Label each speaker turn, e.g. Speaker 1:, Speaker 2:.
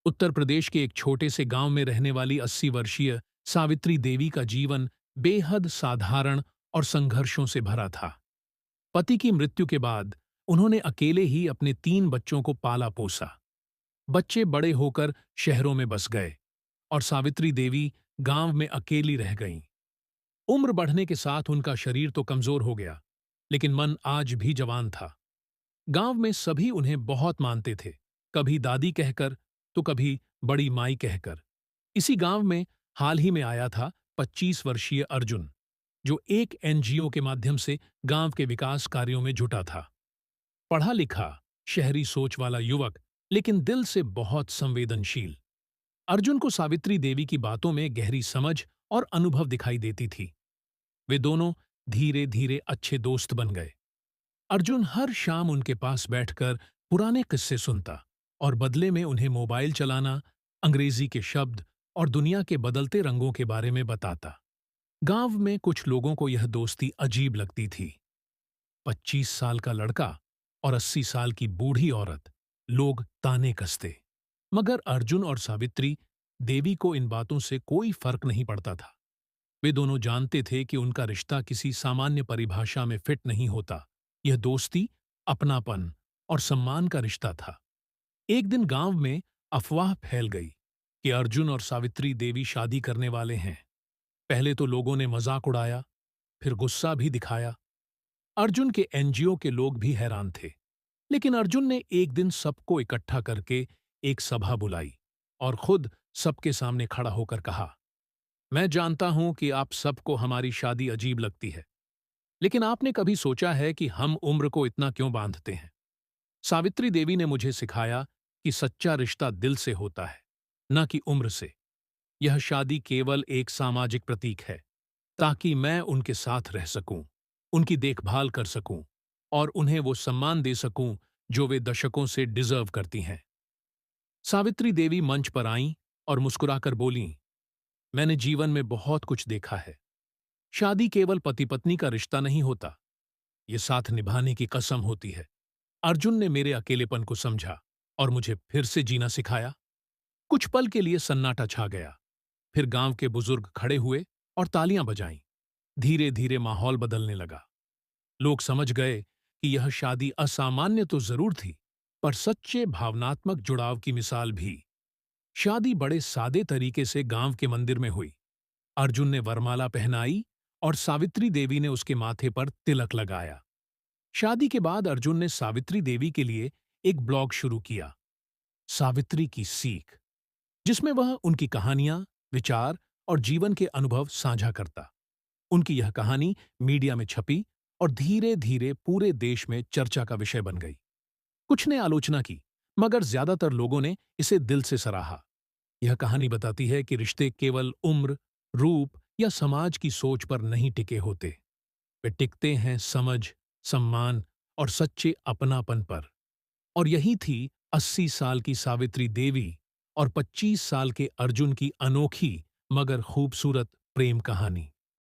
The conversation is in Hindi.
Speaker 1: उत्तर प्रदेश के एक छोटे से गांव में रहने वाली 80 वर्षीय सावित्री देवी का जीवन बेहद साधारण और संघर्षों से भरा था। पति की मृत्यु के बाद उन्होंने अकेले ही अपने 3 बच्चों को पाला पोसा। बच्चे बड़े होकर शहरों में बस गए और सावित्री देवी गांव में अकेली रह गईं। उम्र बढ़ने के साथ उनका शरीर तो कमजोर हो गया, लेकिन मन आज भी जवान था। गांव में सभी उन्हें बहुत मानते थे, कभी दादी कहकर तो कभी बड़ी माई कहकर। इसी गांव में हाल ही में आया था 25 वर्षीय अर्जुन, जो एक एनजीओ के माध्यम से गांव के विकास कार्यों में जुटा था। पढ़ा लिखा, शहरी सोच वाला युवक, लेकिन दिल से बहुत संवेदनशील। अर्जुन को सावित्री देवी की बातों में गहरी समझ और अनुभव दिखाई देती थी। वे दोनों धीरे धीरे अच्छे दोस्त बन गए। अर्जुन हर शाम उनके पास बैठकर पुराने किस्से सुनता और बदले में उन्हें मोबाइल चलाना, अंग्रेजी के शब्द और दुनिया के बदलते रंगों के बारे में बताता। गांव में कुछ लोगों को यह दोस्ती अजीब लगती थी। 25 साल का लड़का और 80 साल की बूढ़ी औरत, लोग ताने कसते। मगर अर्जुन और सावित्री देवी को इन बातों से कोई फर्क नहीं पड़ता था। वे दोनों जानते थे कि उनका रिश्ता किसी सामान्य परिभाषा में फिट नहीं होता। यह दोस्ती, अपनापन और सम्मान का रिश्ता था। एक दिन गांव में अफवाह फैल गई कि अर्जुन और सावित्री देवी शादी करने वाले हैं। पहले तो लोगों ने मजाक उड़ाया, फिर गुस्सा भी दिखाया। अर्जुन के एनजीओ के लोग भी हैरान थे, लेकिन अर्जुन ने एक दिन सबको इकट्ठा करके एक सभा बुलाई और खुद सबके सामने खड़ा होकर कहा, मैं जानता हूं कि आप सबको हमारी शादी अजीब लगती है, लेकिन आपने कभी सोचा है कि हम उम्र को इतना क्यों बांधते हैं? सावित्री देवी ने मुझे सिखाया कि सच्चा रिश्ता दिल से होता है, न कि उम्र से। यह शादी केवल एक सामाजिक प्रतीक है, ताकि मैं उनके साथ रह सकूं, उनकी देखभाल कर सकूं और उन्हें वो सम्मान दे सकूं जो वे दशकों से डिजर्व करती हैं। सावित्री देवी मंच पर आईं और मुस्कुराकर बोलीं, मैंने जीवन में बहुत कुछ देखा है। शादी केवल पति पत्नी का रिश्ता नहीं होता, ये साथ निभाने की कसम होती है। अर्जुन ने मेरे अकेलेपन को समझा और मुझे फिर से जीना सिखाया। कुछ पल के लिए सन्नाटा छा गया। फिर गांव के बुजुर्ग खड़े हुए और तालियां बजाईं। धीरे धीरे माहौल बदलने लगा। लोग समझ गए कि यह शादी असामान्य तो जरूर थी, पर सच्चे भावनात्मक जुड़ाव की मिसाल भी। शादी बड़े सादे तरीके से गांव के मंदिर में हुई। अर्जुन ने वरमाला पहनाई और सावित्री देवी ने उसके माथे पर तिलक लगाया। शादी के बाद अर्जुन ने सावित्री देवी के लिए एक ब्लॉग शुरू किया, सावित्री की सीख, जिसमें वह उनकी कहानियां, विचार और जीवन के अनुभव साझा करता। उनकी यह कहानी मीडिया में छपी और धीरे धीरे पूरे देश में चर्चा का विषय बन गई। कुछ ने आलोचना की, मगर ज्यादातर लोगों ने इसे दिल से सराहा। यह कहानी बताती है कि रिश्ते केवल उम्र, रूप या समाज की सोच पर नहीं टिके होते। वे टिकते हैं समझ, सम्मान और सच्चे अपनापन पर। और यही थी 80 साल की सावित्री देवी और 25 साल के अर्जुन की अनोखी मगर खूबसूरत प्रेम कहानी।